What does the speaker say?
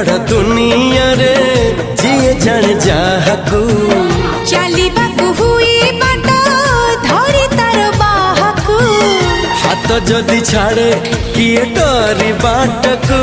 बड़ दुनिया रे जिए जाने जाहकू चलिबाकू हुई बाट धरी तार बाहकू हाथ जदि छाड़े किए डरी बाटकू